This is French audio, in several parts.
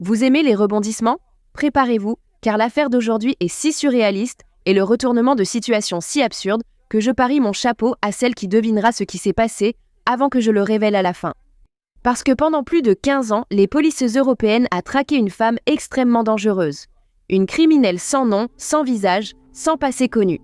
Vous aimez les rebondissements? Préparez-vous, car l'affaire d'aujourd'hui est si surréaliste et le retournement de situation si absurde que je parie mon chapeau à celle qui devinera ce qui s'est passé avant que je le révèle à la fin. Parce que pendant plus de 15 ans, les polices européennes ont traqué une femme extrêmement dangereuse. Une criminelle sans nom, sans visage, sans passé connu.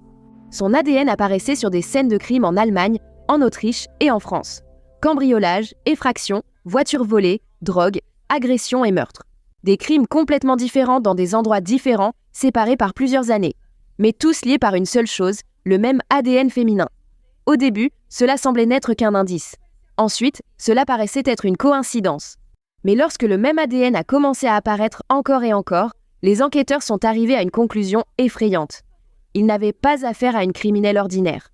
Son ADN apparaissait sur des scènes de crime en Allemagne, en Autriche et en France. Cambriolage, effraction, voitures volées, drogue, agression et meurtre. Des crimes complètement différents dans des endroits différents, séparés par plusieurs années. Mais tous liés par une seule chose, le même ADN féminin. Au début, cela semblait n'être qu'un indice. Ensuite, cela paraissait être une coïncidence. Mais lorsque le même ADN a commencé à apparaître encore et encore, les enquêteurs sont arrivés à une conclusion effrayante. Ils n'avaient pas affaire à une criminelle ordinaire.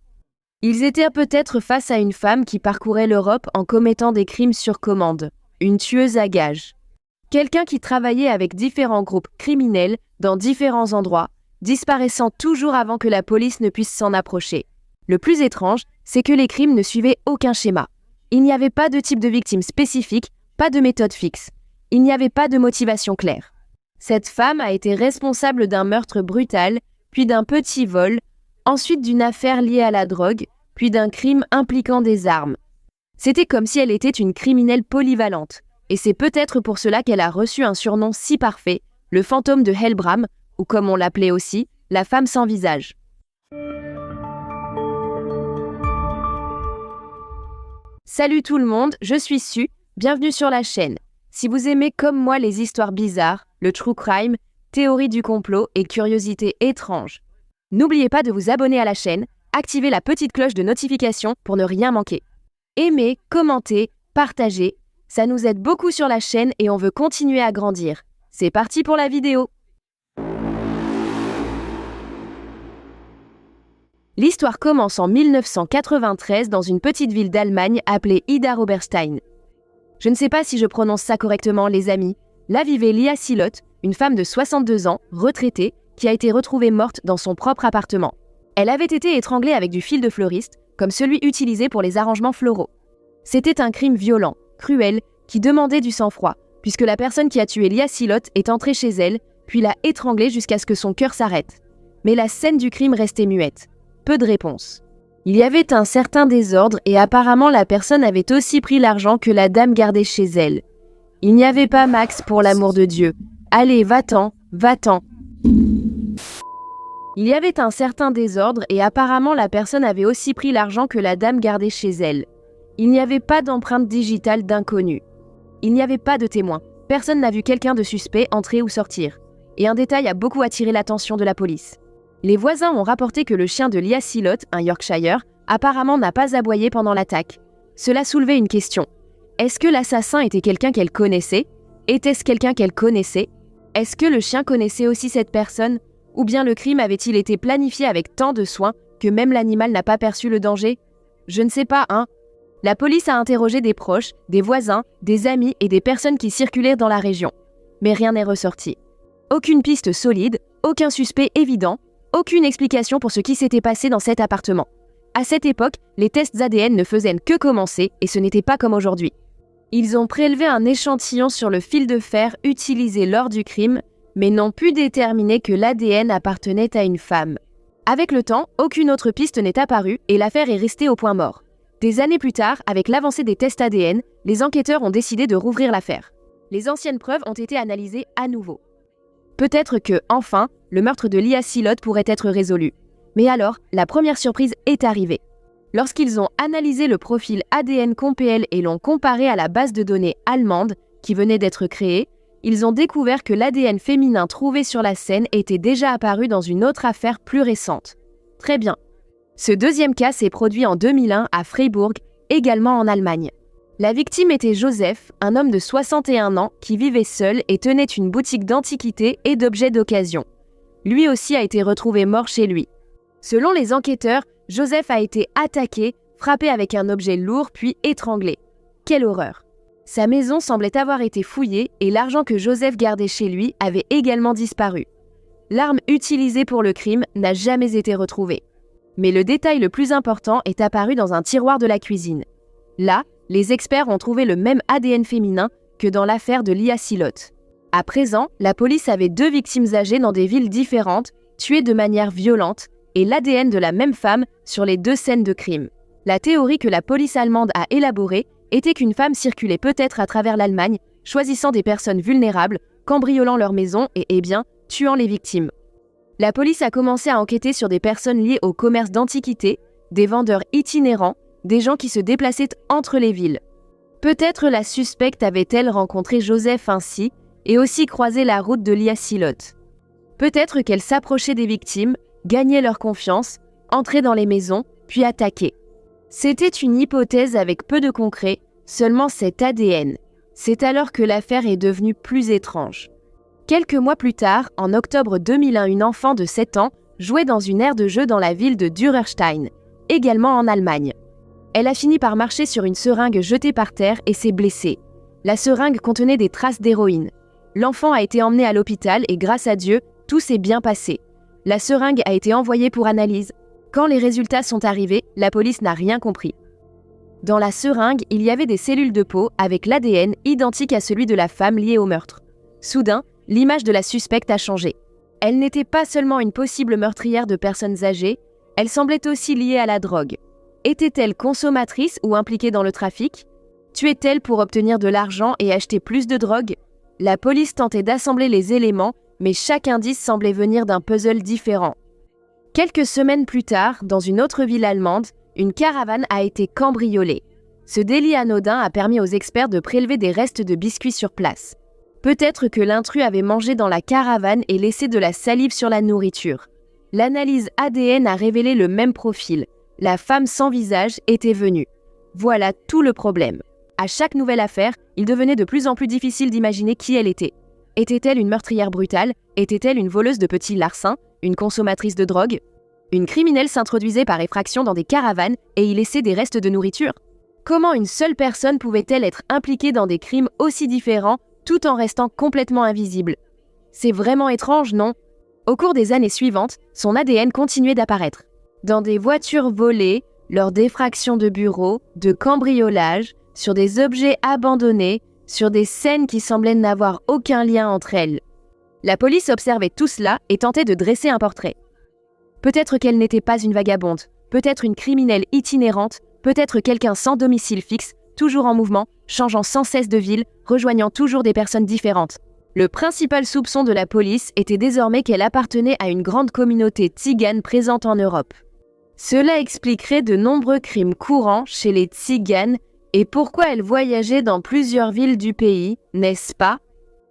Ils étaient peut-être face à une femme qui parcourait l'Europe en commettant des crimes sur commande. Une tueuse à gages. Quelqu'un qui travaillait avec différents groupes criminels dans différents endroits, disparaissant toujours avant que la police ne puisse s'en approcher. Le plus étrange, c'est que les crimes ne suivaient aucun schéma. Il n'y avait pas de type de victime spécifique, pas de méthode fixe. Il n'y avait pas de motivation claire. Cette femme a été responsable d'un meurtre brutal, puis d'un petit vol, ensuite d'une affaire liée à la drogue, puis d'un crime impliquant des armes. C'était comme si elle était une criminelle polyvalente, et c'est peut-être pour cela qu'elle a reçu un surnom si parfait, le fantôme de Helbram, ou comme on l'appelait aussi, la femme sans visage. Salut tout le monde, je suis Su, bienvenue sur la chaîne. Si vous aimez comme moi les histoires bizarres, le true crime, théories du complot et curiosités étranges, n'oubliez pas de vous abonner à la chaîne, activez la petite cloche de notification pour ne rien manquer. Aimez, commentez, partagez, ça nous aide beaucoup sur la chaîne et on veut continuer à grandir. C'est parti pour la vidéo. L'histoire commence en 1993 dans une petite ville d'Allemagne appelée Idar-Oberstein. Je ne sais pas si je prononce ça correctement les amis. Là vivait Lia Silot, une femme de 62 ans, retraitée, qui a été retrouvée morte dans son propre appartement. Elle avait été étranglée avec du fil de fleuriste, comme celui utilisé pour les arrangements floraux. C'était un crime violent, cruel, qui demandait du sang-froid, puisque la personne qui a tué Lia Silot est entrée chez elle, puis l'a étranglée jusqu'à ce que son cœur s'arrête. Mais la scène du crime restait muette. Peu de réponses. Il y avait un certain désordre et apparemment la personne avait aussi pris l'argent que la dame gardait chez elle. Il n'y avait pas max pour l'amour de Dieu. Allez, va-t'en, va-t'en. Il y avait un certain désordre et apparemment la personne avait aussi pris l'argent que la dame gardait chez elle. Il n'y avait pas d'empreinte digitale d'inconnu. Il n'y avait pas de témoin. Personne n'a vu quelqu'un de suspect entrer ou sortir. Et un détail a beaucoup attiré l'attention de la police. Les voisins ont rapporté que le chien de Lia Silot, un Yorkshire, apparemment n'a pas aboyé pendant l'attaque. Cela soulevait une question. Est-ce que l'assassin était quelqu'un qu'elle connaissait? Était-ce quelqu'un qu'elle connaissait? Est-ce que le chien connaissait aussi cette personne? Ou bien le crime avait-il été planifié avec tant de soin que même l'animal n'a pas perçu le danger? Je ne sais pas, hein. La police a interrogé des proches, des voisins, des amis et des personnes qui circulaient dans la région. Mais rien n'est ressorti. Aucune piste solide, aucun suspect évident, aucune explication pour ce qui s'était passé dans cet appartement. À cette époque, les tests ADN ne faisaient que commencer et ce n'était pas comme aujourd'hui. Ils ont prélevé un échantillon sur le fil de fer utilisé lors du crime, mais n'ont pu déterminer que l'ADN appartenait à une femme. Avec le temps, aucune autre piste n'est apparue et l'affaire est restée au point mort. Des années plus tard, avec l'avancée des tests ADN, les enquêteurs ont décidé de rouvrir l'affaire. Les anciennes preuves ont été analysées à nouveau. Peut-être que, enfin, le meurtre de Lia Silot pourrait être résolu. Mais alors, la première surprise est arrivée. Lorsqu'ils ont analysé le profil ADN Compl et l'ont comparé à la base de données allemande qui venait d'être créée, ils ont découvert que l'ADN féminin trouvé sur la scène était déjà apparu dans une autre affaire plus récente. Très bien. Ce deuxième cas s'est produit en 2001 à Freiburg, également en Allemagne. La victime était Joseph, un homme de 61 ans qui vivait seul et tenait une boutique d'antiquités et d'objets d'occasion. Lui aussi a été retrouvé mort chez lui. Selon les enquêteurs, Joseph a été attaqué, frappé avec un objet lourd puis étranglé. Quelle horreur! Sa maison semblait avoir été fouillée et l'argent que Joseph gardait chez lui avait également disparu. L'arme utilisée pour le crime n'a jamais été retrouvée. Mais le détail le plus important est apparu dans un tiroir de la cuisine. Là, les experts ont trouvé le même ADN féminin que dans l'affaire de Lia Silot. À présent, la police avait 2 victimes âgées dans des villes différentes, tuées de manière violente, et l'ADN de la même femme sur les 2 scènes de crime. La théorie que la police allemande a élaborée était qu'une femme circulait peut-être à travers l'Allemagne, choisissant des personnes vulnérables, cambriolant leurs maisons et bien, tuant les victimes. La police a commencé à enquêter sur des personnes liées au commerce d'antiquités, des vendeurs itinérants, des gens qui se déplaçaient entre les villes. Peut-être la suspecte avait-elle rencontré Joseph ainsi et aussi croisé la route de Liasilot. Peut-être qu'elle s'approchait des victimes, gagnait leur confiance, entrait dans les maisons, puis attaquait. C'était une hypothèse avec peu de concret, seulement cet ADN. C'est alors que l'affaire est devenue plus étrange. Quelques mois plus tard, en octobre 2001, une enfant de 7 ans jouait dans une aire de jeu dans la ville de Dürerstein, également en Allemagne. Elle a fini par marcher sur une seringue jetée par terre et s'est blessée. La seringue contenait des traces d'héroïne. L'enfant a été emmené à l'hôpital et grâce à Dieu, tout s'est bien passé. La seringue a été envoyée pour analyse. Quand les résultats sont arrivés, la police n'a rien compris. Dans la seringue, il y avait des cellules de peau avec l'ADN identique à celui de la femme liée au meurtre. Soudain, l'image de la suspecte a changé. Elle n'était pas seulement une possible meurtrière de personnes âgées, elle semblait aussi liée à la drogue. Était-elle consommatrice ou impliquée dans le trafic? Tuait-elle pour obtenir de l'argent et acheter plus de drogue? La police tentait d'assembler les éléments, mais chaque indice semblait venir d'un puzzle différent. Quelques semaines plus tard, dans une autre ville allemande, une caravane a été cambriolée. Ce délit anodin a permis aux experts de prélever des restes de biscuits sur place. Peut-être que l'intrus avait mangé dans la caravane et laissé de la salive sur la nourriture. L'analyse ADN a révélé le même profil. La femme sans visage était venue. Voilà tout le problème. À chaque nouvelle affaire, il devenait de plus en plus difficile d'imaginer qui elle était. Était-elle une meurtrière brutale? Était-elle une voleuse de petits larcins? Une consommatrice de drogue? Une criminelle s'introduisait par effraction dans des caravanes et y laissait des restes de nourriture? Comment une seule personne pouvait-elle être impliquée dans des crimes aussi différents tout en restant complètement invisible? C'est vraiment étrange, non? Au cours des années suivantes, son ADN continuait d'apparaître. Dans des voitures volées, lors d'effractions de bureaux, de cambriolages, sur des objets abandonnés, sur des scènes qui semblaient n'avoir aucun lien entre elles. La police observait tout cela et tentait de dresser un portrait. Peut-être qu'elle n'était pas une vagabonde, peut-être une criminelle itinérante, peut-être quelqu'un sans domicile fixe, toujours en mouvement, changeant sans cesse de ville, rejoignant toujours des personnes différentes. Le principal soupçon de la police était désormais qu'elle appartenait à une grande communauté tzigane présente en Europe. Cela expliquerait de nombreux crimes courants chez les tziganes et pourquoi elle voyageait dans plusieurs villes du pays, n'est-ce pas?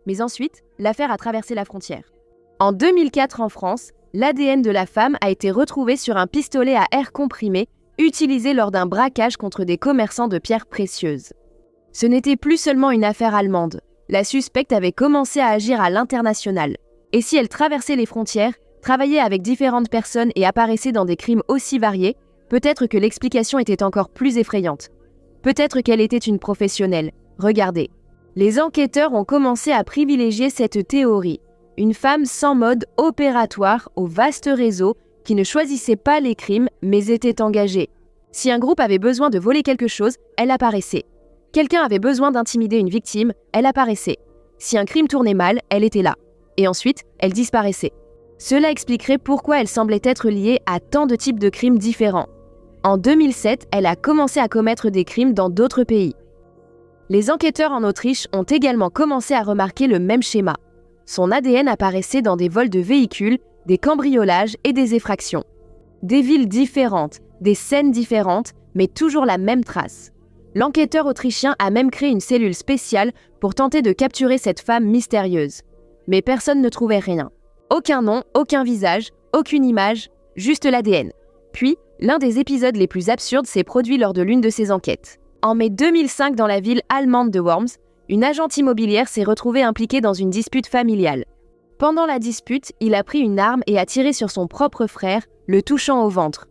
Mais ensuite, l'affaire a traversé la frontière. En 2004 en France, l'ADN de la femme a été retrouvé sur un pistolet à air comprimé utilisé lors d'un braquage contre des commerçants de pierres précieuses. Ce n'était plus seulement une affaire allemande. La suspecte avait commencé à agir à l'international. Et si elle traversait les frontières, travaillait avec différentes personnes et apparaissait dans des crimes aussi variés, peut-être que l'explication était encore plus effrayante. Peut-être qu'elle était une professionnelle. Regardez. Les enquêteurs ont commencé à privilégier cette théorie. Une femme sans mode opératoire au vaste réseau qui ne choisissait pas les crimes mais était engagée. Si un groupe avait besoin de voler quelque chose, elle apparaissait. Quelqu'un avait besoin d'intimider une victime, elle apparaissait. Si un crime tournait mal, elle était là. Et ensuite, elle disparaissait. Cela expliquerait pourquoi elle semblait être liée à tant de types de crimes différents. En 2007, elle a commencé à commettre des crimes dans d'autres pays. Les enquêteurs en Autriche ont également commencé à remarquer le même schéma. Son ADN apparaissait dans des vols de véhicules, des cambriolages et des effractions. Des villes différentes, des scènes différentes, mais toujours la même trace. L'enquêteur autrichien a même créé une cellule spéciale pour tenter de capturer cette femme mystérieuse. Mais personne ne trouvait rien. Aucun nom, aucun visage, aucune image, juste l'ADN. Puis, l'un des épisodes les plus absurdes s'est produit lors de l'une de ces enquêtes. En mai 2005, dans la ville allemande de Worms, une agente immobilière s'est retrouvée impliquée dans une dispute familiale. Pendant la dispute, il a pris une arme et a tiré sur son propre frère, le touchant au ventre.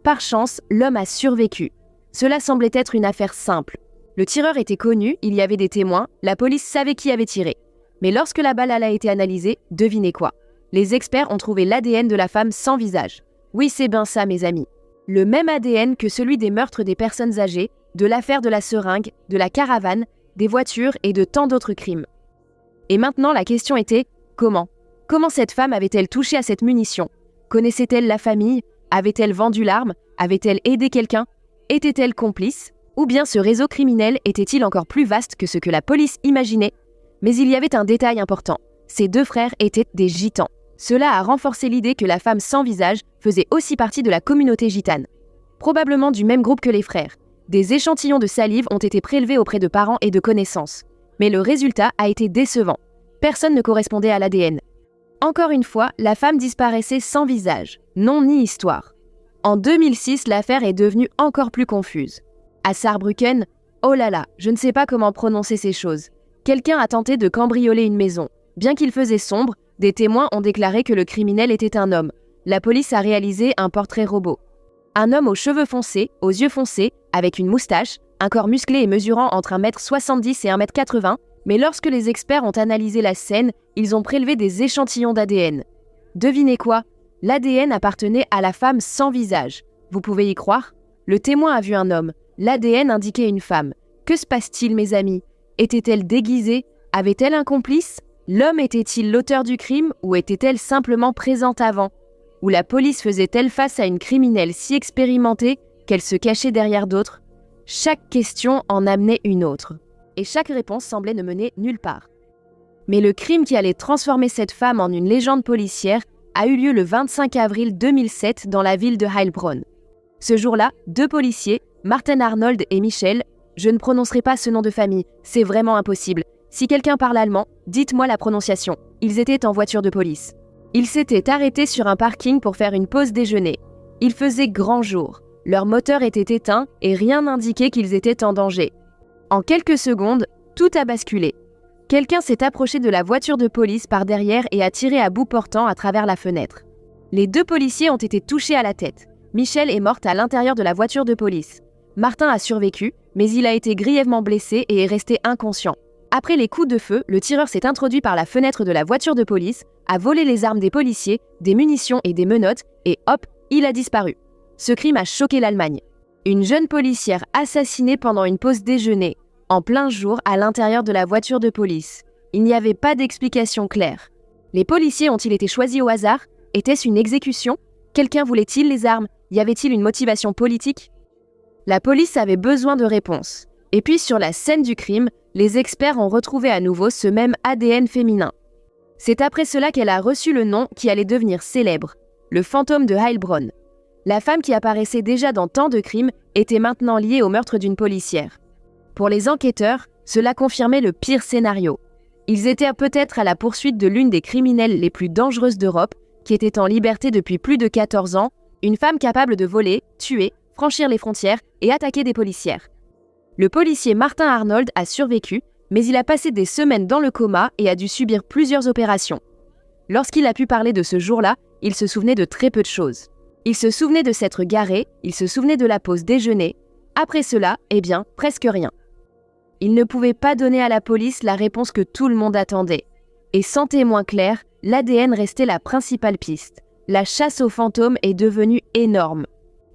Par chance, l'homme a survécu. Cela semblait être une affaire simple. Le tireur était connu, il y avait des témoins, la police savait qui avait tiré. Mais lorsque la balle a été analysée, devinez quoi? Les experts ont trouvé l'ADN de la femme sans visage. Oui, c'est bien ça, mes amis. Le même ADN que celui des meurtres des personnes âgées, de l'affaire de la seringue, de la caravane, des voitures et de tant d'autres crimes. Et maintenant, la question était comment ? Comment cette femme avait-elle touché à cette munition ? Connaissait-elle la famille ? Avait-elle vendu l'arme ? Avait-elle aidé quelqu'un ? Était-elle complice ? Ou bien ce réseau criminel était-il encore plus vaste que ce que la police imaginait ? Mais il y avait un détail important. Ces 2 frères étaient des gitans. Cela a renforcé l'idée que la femme sans visage faisait aussi partie de la communauté gitane. Probablement du même groupe que les frères. Des échantillons de salive ont été prélevés auprès de parents et de connaissances. Mais le résultat a été décevant. Personne ne correspondait à l'ADN. Encore une fois, la femme disparaissait sans visage, nom ni histoire. En 2006, l'affaire est devenue encore plus confuse. À Saarbrücken, oh là là, je ne sais pas comment prononcer ces choses. Quelqu'un a tenté de cambrioler une maison. Bien qu'il faisait sombre, des témoins ont déclaré que le criminel était un homme. La police a réalisé un portrait robot. Un homme aux cheveux foncés, aux yeux foncés, avec une moustache, un corps musclé et mesurant entre 1m70 et 1m80, mais lorsque les experts ont analysé la scène, ils ont prélevé des échantillons d'ADN. Devinez quoi ? L'ADN appartenait à la femme sans visage. Vous pouvez y croire ? Le témoin a vu un homme. L'ADN indiquait une femme. Que se passe-t-il, mes amis ? Était-elle déguisée ? Avait-elle un complice ? L'homme était-il l'auteur du crime ou était-elle simplement présente avant ? Ou la police faisait-elle face à une criminelle si expérimentée qu'elle se cachait derrière d'autres ? Chaque question en amenait une autre. Et chaque réponse semblait ne mener nulle part. Mais le crime qui allait transformer cette femme en une légende policière a eu lieu le 25 avril 2007 dans la ville de Heilbronn. Ce jour-là, 2 policiers, Martin Arnold et Michel, je ne prononcerai pas ce nom de famille, c'est vraiment impossible. Si quelqu'un parle allemand, dites-moi la prononciation. Ils étaient en voiture de police. Ils s'étaient arrêtés sur un parking pour faire une pause déjeuner. Il faisait grand jour. Leur moteur était éteint et rien n'indiquait qu'ils étaient en danger. En quelques secondes, tout a basculé. Quelqu'un s'est approché de la voiture de police par derrière et a tiré à bout portant à travers la fenêtre. Les 2 policiers ont été touchés à la tête. Michel est morte à l'intérieur de la voiture de police. Martin a survécu, mais il a été grièvement blessé et est resté inconscient. Après les coups de feu, le tireur s'est introduit par la fenêtre de la voiture de police, a volé les armes des policiers, des munitions et des menottes, et hop, il a disparu. Ce crime a choqué l'Allemagne. Une jeune policière assassinée pendant une pause déjeuner, en plein jour à l'intérieur de la voiture de police. Il n'y avait pas d'explication claire. Les policiers ont-ils été choisis au hasard ? Était-ce une exécution ? Quelqu'un voulait-il les armes ? Y avait-il une motivation politique ? La police avait besoin de réponses. Et puis sur la scène du crime, les experts ont retrouvé à nouveau ce même ADN féminin. C'est après cela qu'elle a reçu le nom qui allait devenir célèbre, le fantôme de Heilbronn. La femme qui apparaissait déjà dans tant de crimes était maintenant liée au meurtre d'une policière. Pour les enquêteurs, cela confirmait le pire scénario. Ils étaient peut-être à la poursuite de l'une des criminelles les plus dangereuses d'Europe, qui était en liberté depuis plus de 14 ans, une femme capable de voler, tuer, franchir les frontières et attaquer des policières. Le policier Martin Arnold a survécu, mais il a passé des semaines dans le coma et a dû subir plusieurs opérations. Lorsqu'il a pu parler de ce jour-là, il se souvenait de très peu de choses. Il se souvenait de s'être garé, il se souvenait de la pause déjeuner. Après cela, presque rien. Il ne pouvait pas donner à la police la réponse que tout le monde attendait. Et sans témoin clair, l'ADN restait la principale piste. La chasse aux fantômes est devenue énorme.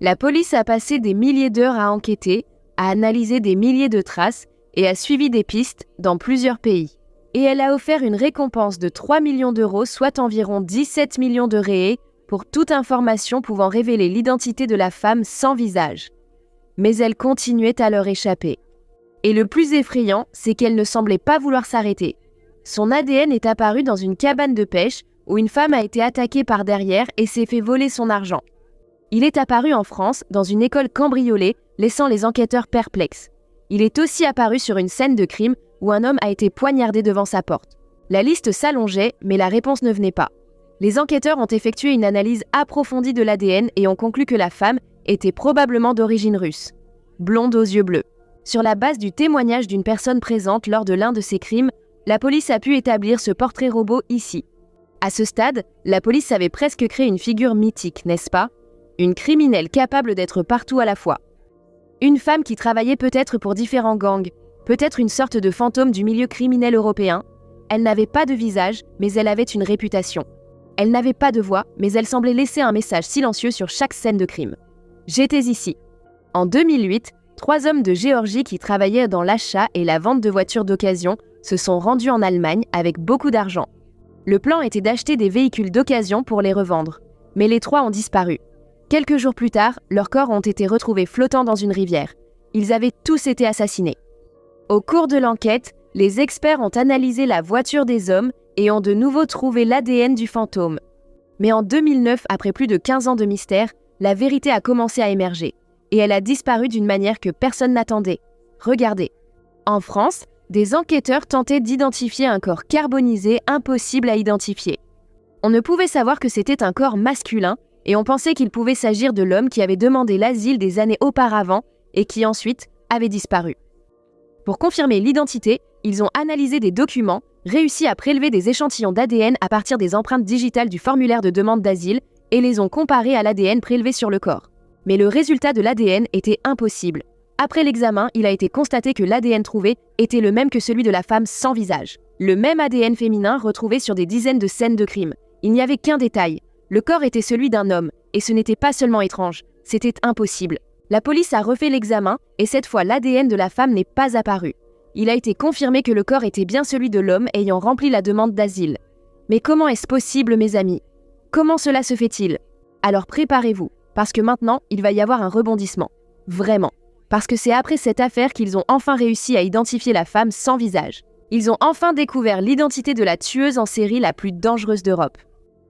La police a passé des milliers d'heures à enquêter, a analysé des milliers de traces et a suivi des pistes dans plusieurs pays. Et elle a offert une récompense de 3 millions d'euros, soit environ 17 millions de réés, pour toute information pouvant révéler l'identité de la femme sans visage. Mais elle continuait à leur échapper. Et le plus effrayant, c'est qu'elle ne semblait pas vouloir s'arrêter. Son ADN est apparu dans une cabane de pêche où une femme a été attaquée par derrière et s'est fait voler son argent. Il est apparu en France, dans une école cambriolée, laissant les enquêteurs perplexes. Il est aussi apparu sur une scène de crime où un homme a été poignardé devant sa porte. La liste s'allongeait, mais la réponse ne venait pas. Les enquêteurs ont effectué une analyse approfondie de l'ADN et ont conclu que la femme était probablement d'origine russe, blonde aux yeux bleus. Sur la base du témoignage d'une personne présente lors de l'un de ces crimes, la police a pu établir ce portrait robot ici. À ce stade, la police avait presque créé une figure mythique, n'est-ce pas ? Une criminelle capable d'être partout à la fois. Une femme qui travaillait peut-être pour différents gangs, peut-être une sorte de fantôme du milieu criminel européen. Elle n'avait pas de visage, mais elle avait une réputation. Elle n'avait pas de voix, mais elle semblait laisser un message silencieux sur chaque scène de crime. J'étais ici. En 2008, 3 hommes de Géorgie qui travaillaient dans l'achat et la vente de voitures d'occasion se sont rendus en Allemagne avec beaucoup d'argent. Le plan était d'acheter des véhicules d'occasion pour les revendre. Mais les 3 ont disparu. Quelques jours plus tard, leurs corps ont été retrouvés flottant dans une rivière. Ils avaient tous été assassinés. Au cours de l'enquête, les experts ont analysé la voiture des hommes et ont de nouveau trouvé l'ADN du fantôme. Mais en 2009, après plus de 15 ans de mystère, la vérité a commencé à émerger. Et elle a disparu d'une manière que personne n'attendait. Regardez. En France, des enquêteurs tentaient d'identifier un corps carbonisé impossible à identifier. On ne pouvait savoir que c'était un corps masculin et on pensait qu'il pouvait s'agir de l'homme qui avait demandé l'asile des années auparavant et qui ensuite avait disparu. Pour confirmer l'identité, ils ont analysé des documents, réussi à prélever des échantillons d'ADN à partir des empreintes digitales du formulaire de demande d'asile et les ont comparés à l'ADN prélevé sur le corps. Mais le résultat de l'ADN était impossible. Après l'examen, il a été constaté que l'ADN trouvé était le même que celui de la femme sans visage. Le même ADN féminin retrouvé sur des dizaines de scènes de crime. Il n'y avait qu'un détail. Le corps était celui d'un homme, et ce n'était pas seulement étrange, c'était impossible. La police a refait l'examen, et cette fois l'ADN de la femme n'est pas apparu. Il a été confirmé que le corps était bien celui de l'homme ayant rempli la demande d'asile. Mais comment est-ce possible, mes amis? Comment cela se fait-il? Alors préparez-vous, parce que maintenant, il va y avoir un rebondissement. Vraiment. Parce que c'est après cette affaire qu'ils ont enfin réussi à identifier la femme sans visage. Ils ont enfin découvert l'identité de la tueuse en série la plus dangereuse d'Europe.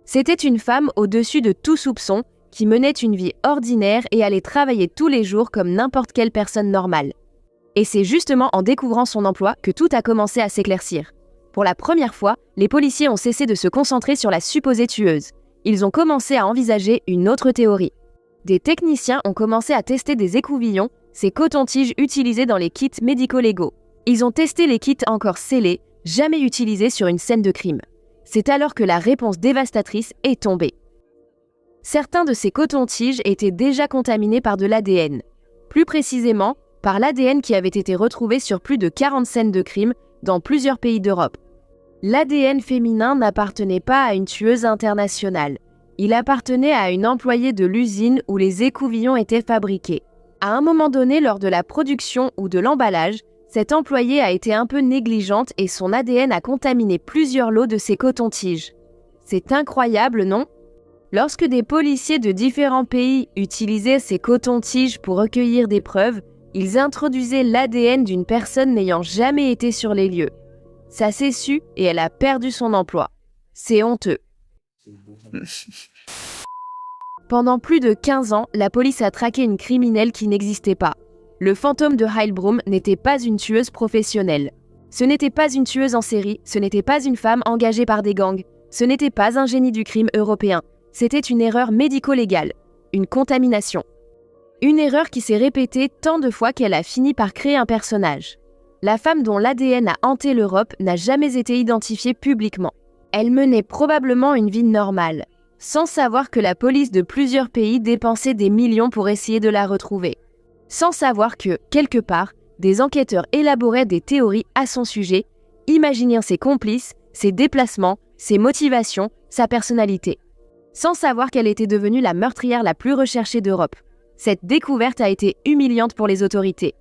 C'était une femme au-dessus de tout soupçon, qui menait une vie ordinaire et allait travailler tous les jours comme n'importe quelle personne normale. Et c'est justement en découvrant son emploi que tout a commencé à s'éclaircir. Pour la première fois, les policiers ont cessé de se concentrer sur la supposée tueuse. Ils ont commencé à envisager une autre théorie. Des techniciens ont commencé à tester des écouvillons, ces cotons-tiges utilisés dans les kits médico-légaux. Ils ont testé les kits encore scellés, jamais utilisés sur une scène de crime. C'est alors que la réponse dévastatrice est tombée. Certains de ces cotons-tiges étaient déjà contaminés par de l'ADN. Plus précisément, par l'ADN qui avait été retrouvé sur plus de 40 scènes de crime dans plusieurs pays d'Europe. L'ADN féminin n'appartenait pas à une tueuse internationale. Il appartenait à une employée de l'usine où les écouvillons étaient fabriqués. À un moment donné, lors de la production ou de l'emballage, cette employée a été un peu négligente et son ADN a contaminé plusieurs lots de ces cotons-tiges. C'est incroyable, non? Lorsque des policiers de différents pays utilisaient ces cotons-tiges pour recueillir des preuves, ils introduisaient l'ADN d'une personne n'ayant jamais été sur les lieux. Ça s'est su et elle a perdu son emploi. C'est honteux. Pendant plus de 15 ans, la police a traqué une criminelle qui n'existait pas. Le fantôme de Heilbronn n'était pas une tueuse professionnelle. Ce n'était pas une tueuse en série, ce n'était pas une femme engagée par des gangs, ce n'était pas un génie du crime européen. C'était une erreur médico-légale, une contamination. Une erreur qui s'est répétée tant de fois qu'elle a fini par créer un personnage. La femme dont l'ADN a hanté l'Europe n'a jamais été identifiée publiquement. Elle menait probablement une vie normale, sans savoir que la police de plusieurs pays dépensait des millions pour essayer de la retrouver. Sans savoir que, quelque part, des enquêteurs élaboraient des théories à son sujet, imaginant ses complices, ses déplacements, ses motivations, sa personnalité. Sans savoir qu'elle était devenue la meurtrière la plus recherchée d'Europe. Cette découverte a été humiliante pour les autorités.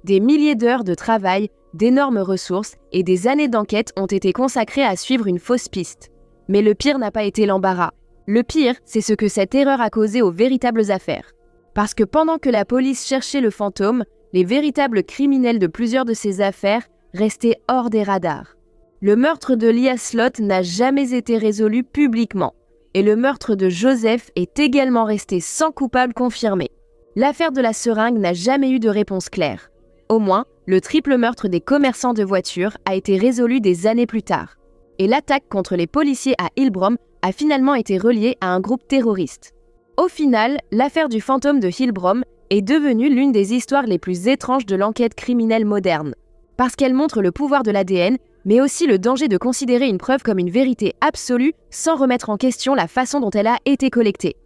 Des milliers d'heures de travail, d'énormes ressources et des années d'enquête ont été consacrées à suivre une fausse piste. Mais le pire n'a pas été l'embarras. Le pire, c'est ce que cette erreur a causé aux véritables affaires. Parce que pendant que la police cherchait le fantôme, les véritables criminels de plusieurs de ces affaires restaient hors des radars. Le meurtre de Lia Slott n'a jamais été résolu publiquement. Et le meurtre de Joseph est également resté sans coupable confirmé. L'affaire de la seringue n'a jamais eu de réponse claire. Au moins, le triple meurtre des commerçants de voitures a été résolu des années plus tard. Et l'attaque contre les policiers à Heilbronn a finalement été reliée à un groupe terroriste. Au final, l'affaire du fantôme de Heilbronn est devenue l'une des histoires les plus étranges de l'enquête criminelle moderne. Parce qu'elle montre le pouvoir de l'ADN, mais aussi le danger de considérer une preuve comme une vérité absolue sans remettre en question la façon dont elle a été collectée.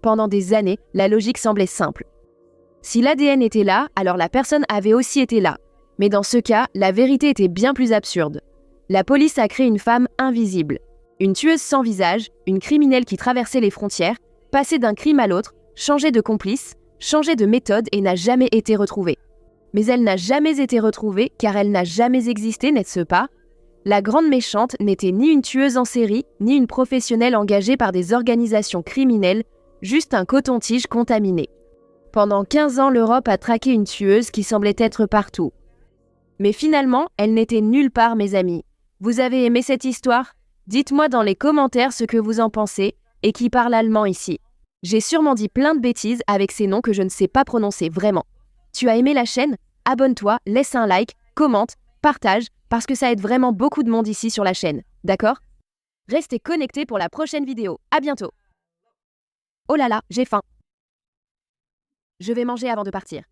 Pendant des années, la logique semblait simple. Si l'ADN était là, alors la personne avait aussi été là. Mais dans ce cas, la vérité était bien plus absurde. La police a créé une femme invisible. Une tueuse sans visage, une criminelle qui traversait les frontières, passait d'un crime à l'autre, changeait de complice, changeait de méthode et n'a jamais été retrouvée. Mais elle n'a jamais été retrouvée car elle n'a jamais existé, n'est-ce pas? La grande méchante n'était ni une tueuse en série, ni une professionnelle engagée par des organisations criminelles, juste un coton-tige contaminé. Pendant 15 ans, l'Europe a traqué une tueuse qui semblait être partout. Mais finalement, elle n'était nulle part, mes amis. Vous avez aimé cette histoire? Dites-moi dans les commentaires ce que vous en pensez et qui parle allemand ici. J'ai sûrement dit plein de bêtises avec ces noms que je ne sais pas prononcer vraiment. Tu as aimé la chaîne? Abonne-toi, laisse un like, commente, partage, parce que ça aide vraiment beaucoup de monde ici sur la chaîne, d'accord? Restez connectés pour la prochaine vidéo. À bientôt. Oh là là, j'ai faim. Je vais manger avant de partir.